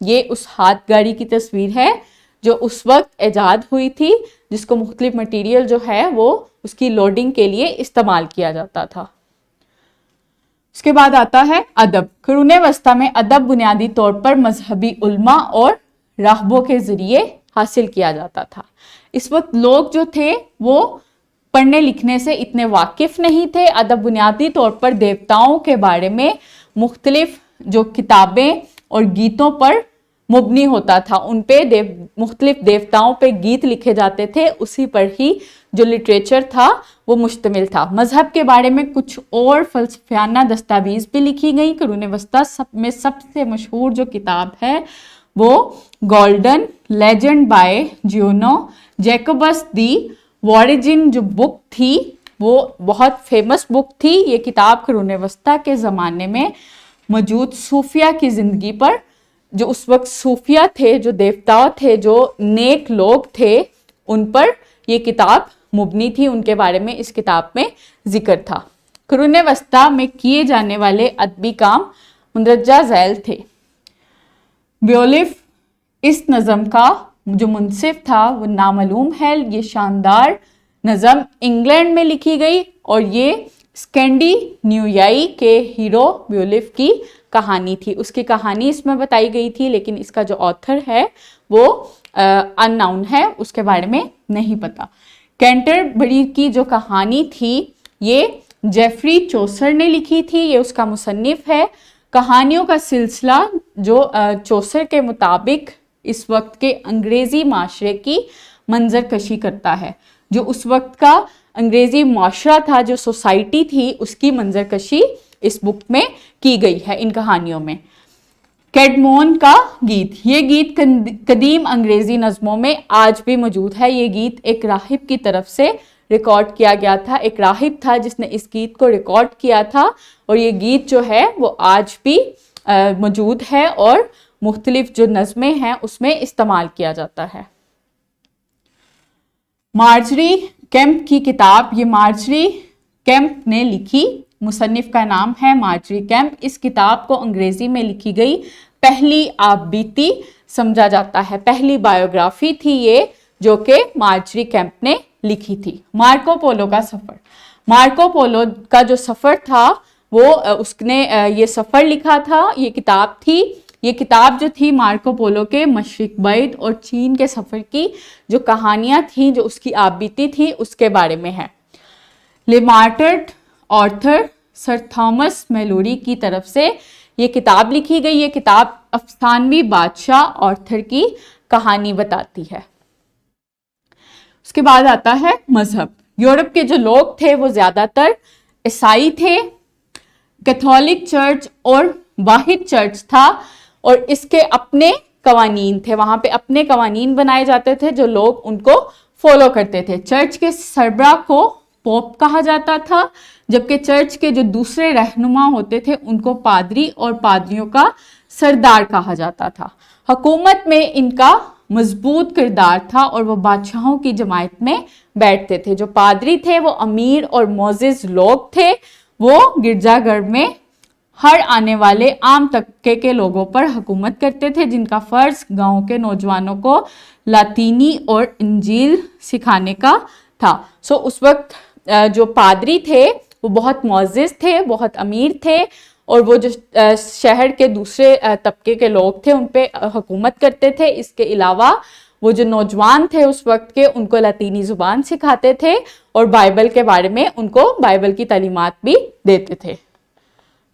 یہ اس ہاتھ گاڑی کی تصویر ہے جو اس وقت ایجاد ہوئی تھی، جس کو مختلف مٹیریل جو ہے وہ اس کی لوڈنگ کے لیے استعمال کیا جاتا تھا۔ اس کے بعد آتا ہے ادب۔ قرون وسطیٰ میں ادب بنیادی طور پر مذہبی علماء اور راہبوں کے ذریعے حاصل کیا جاتا تھا۔ اس وقت لوگ جو تھے وہ پڑھنے لکھنے سے اتنے واقف نہیں تھے۔ ادب بنیادی طور پر دیوتاؤں کے بارے میں مختلف جو کتابیں اور گیتوں پر مبنی ہوتا تھا، ان پہ مختلف دیوتاؤں پہ گیت لکھے جاتے تھے، اسی پر ہی جو لٹریچر تھا وہ مشتمل تھا۔ مذہب کے بارے میں کچھ اور فلسفیانہ دستاویز بھی لکھی گئی۔ قرون وسطیٰ میں سب سے مشہور جو کتاب ہے وہ گولڈن لیجنڈ بائی جیونو جیکوبس دی واریجن جو بک تھی، وہ بہت فیمس بک تھی۔ یہ کتاب قرون وسطیٰ کے زمانے میں موجود صوفیہ کی زندگی پر، جو اس وقت صوفیہ تھے، جو دیوتا تھے، جو نیک لوگ تھے، ان پر یہ کتاب مبنی تھی، ان کے بارے میں اس کتاب میں ذکر تھا۔ قرون وسطیٰ میں کیے جانے والے ادبی کام مندرجہ ذیل تھے۔ بیولف اس نظم کا جو منصف تھا وہ نامعلوم ہے۔ یہ شاندار نظم انگلینڈ میں لکھی گئی اور یہ اسکینڈینیویائی کے ہیرو بیولف کی کہانی تھی۔ اس کی کہانی اس میں بتائی گئی تھی، لیکن اس کا جو آتھر ہے وہ ان نون ہے، اس کے بارے میں نہیں پتا۔ کینٹربری کی جو کہانی تھی یہ جیفری چوسر نے لکھی تھی، یہ اس کا مصنف ہے۔ کہانیوں کا سلسلہ جو چوسر کے مطابق اس وقت کے انگریزی معاشرے کی منظر کشی کرتا ہے، جو اس وقت کا انگریزی معاشرہ تھا، جو سوسائٹی تھی، اس کی منظر کشی اس بک میں کی گئی ہے ان کہانیوں میں۔ کیڈمون کا گیت، یہ گیت قدیم انگریزی نظموں میں آج بھی موجود ہے۔ یہ گیت ایک راہب کی طرف سے ریکارڈ کیا گیا تھا، ایک راہب تھا جس نے اس گیت کو ریکارڈ کیا تھا، اور یہ گیت جو ہے وہ آج بھی موجود ہے اور مختلف جو نظمیں ہیں اس میں استعمال کیا جاتا ہے۔ مارجری کیمپ کی کتاب، یہ مارجری کیمپ نے لکھی، مصنف کا نام ہے مارجری کیمپ۔ اس کتاب کو انگریزی میں لکھی گئی پہلی آپ بیتی سمجھا جاتا ہے، پہلی بایوگرافی تھی یہ جو کہ مارجری کیمپ نے لکھی تھی۔ مارکو پولو کا سفر، مارکو پولو کا جو سفر تھا وہ اس نے یہ سفر لکھا تھا، یہ کتاب تھی۔ یہ کتاب جو تھی مارکو پولو کے مشرق بعید اور چین کے سفر کی جو کہانیاں تھیں، جو اس کی آپ بیتی تھی، اس کے بارے میں ہے۔ لیمارٹرڈ آرتھر سر تھامس میلوری کی طرف سے یہ کتاب لکھی گئی۔ یہ کتاب افسانوی بادشاہ آرتھر کی کہانی بتاتی ہے۔ اس کے بعد آتا ہے مذہب۔ یورپ کے جو لوگ تھے وہ زیادہ تر عیسائی تھے۔ کیتھولک چرچ اور واحد چرچ تھا اور اس کے اپنے قوانین تھے، وہاں پہ اپنے قوانین بنائے جاتے تھے جو لوگ ان کو فالو کرتے تھے۔ چرچ کے سربراہ کو پوپ کہا جاتا تھا، جبکہ چرچ کے جو دوسرے رہنما ہوتے تھے ان کو پادری اور پادریوں کا سردار کہا جاتا تھا۔ حکومت میں ان کا مضبوط کردار تھا اور وہ بادشاہوں کی جماعت میں بیٹھتے تھے۔ جو پادری تھے وہ امیر اور معزز لوگ تھے، وہ گرجا گھر میں ہر آنے والے عام طبقے کے لوگوں پر حکومت کرتے تھے، جن کا فرض گاؤں کے نوجوانوں کو لاطینی اور انجیل سکھانے کا تھا۔ اس وقت جو پادری تھے وہ بہت معزز تھے، بہت امیر تھے، اور وہ جو شہر کے دوسرے طبقے کے لوگ تھے ان پہ حکومت کرتے تھے۔ اس کے علاوہ وہ جو نوجوان تھے اس وقت کے ان کو لاطینی زبان سکھاتے تھے اور بائبل کے بارے میں ان کو بائبل کی تعلیمات بھی دیتے تھے۔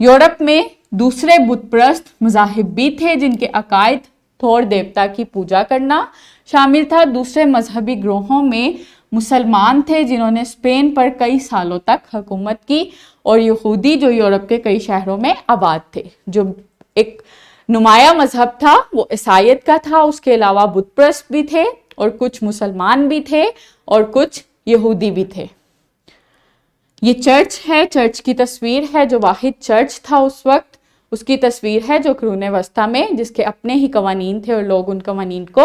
یورپ میں دوسرے بت پرست مذاہب بھی تھے جن کے عقائد تھور دیوتا کی پوجا کرنا شامل تھا۔ دوسرے مذہبی گروہوں میں مسلمان تھے جنہوں نے اسپین پر کئی سالوں تک حکومت کی، اور یہودی جو یورپ کے کئی شہروں میں آباد تھے۔ جو ایک نمایاں مذہب تھا وہ عیسائیت کا تھا، اس کے علاوہ بت پرست بھی تھے اور کچھ مسلمان بھی تھے اور کچھ یہودی بھی تھے۔ یہ چرچ ہے، چرچ کی تصویر ہے جو واحد چرچ تھا اس وقت، اس کی تصویر ہے جو قرون وسطیٰ میں جس کے اپنے ہی قوانین تھے اور لوگ ان قوانین کو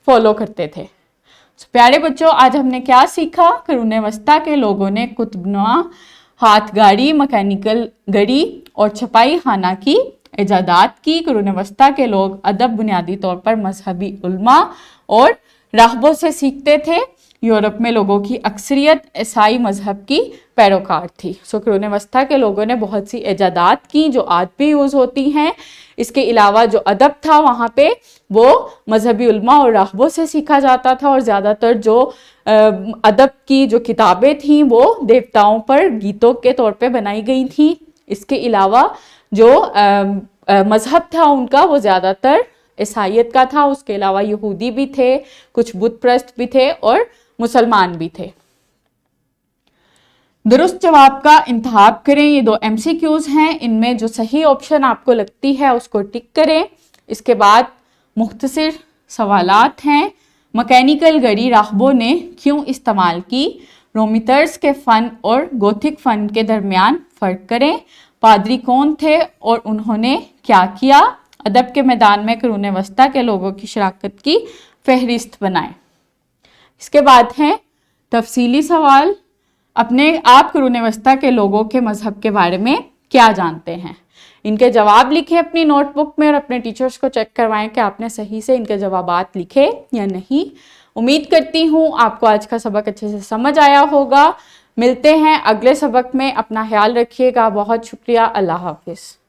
فالو کرتے تھے۔ پیارے بچوں، آج ہم نے کیا سیکھا؟ قرون وسطیٰ کے لوگوں نے قطب نما ہاتھ گاڑی، مکینیکل گڑی اور چھپائی خانہ کی ایجادات کی۔ قرون وسطیٰ کے لوگ ادب بنیادی طور پر مذہبی علماء اور راہبوں سے سیکھتے تھے۔ یورپ میں لوگوں کی اکثریت عیسائی مذہب کی پیروکار تھی۔ قرون وسطیٰ کے لوگوں نے بہت سی ایجادات کی جو آج بھی یوز ہوتی ہیں۔ اس کے علاوہ جو ادب تھا وہاں پہ وہ مذہبی علماء اور راہبوں سے سیکھا جاتا تھا، اور زیادہ تر جو ادب کی جو کتابیں تھیں وہ دیوتاؤں پر گیتوں کے طور پہ بنائی گئی تھیں۔ اس کے علاوہ جو مذہب تھا ان کا وہ زیادہ تر عیسائیت کا تھا، اس کے علاوہ یہودی بھی تھے، کچھ بت پرست بھی تھے اور مسلمان بھی تھے۔ درست جواب کا انتخاب کریں۔ یہ 2 MCQs ہیں، ان میں جو صحیح آپشن آپ کو لگتی ہے اس کو ٹک کریں۔ اس کے بعد مختصر سوالات ہیں۔ مکینیکل گھڑی راہبوں نے کیوں استعمال کی؟ رومی طرز کے فن اور گوتھک فن کے درمیان فرق کریں۔ پادری کون تھے اور انہوں نے کیا کیا؟ ادب کے میدان میں قرون وسطیٰ کے لوگوں کی شراکت کی فہرست بنائیں۔ اس کے بعد ہیں تفصیلی سوال۔ اپنے آپ قرون وسطیٰ کے لوگوں کے مذہب کے بارے میں کیا جانتے ہیں؟ ان کے جواب لکھیں اپنی نوٹ بک میں اور اپنے ٹیچرز کو چیک کروائیں کہ آپ نے صحیح سے ان کے جوابات لکھے یا نہیں۔ امید کرتی ہوں آپ کو آج کا سبق اچھے سے سمجھ آیا ہوگا۔ ملتے ہیں اگلے سبق میں، اپنا خیال رکھیے گا۔ بہت شکریہ، اللہ حافظ۔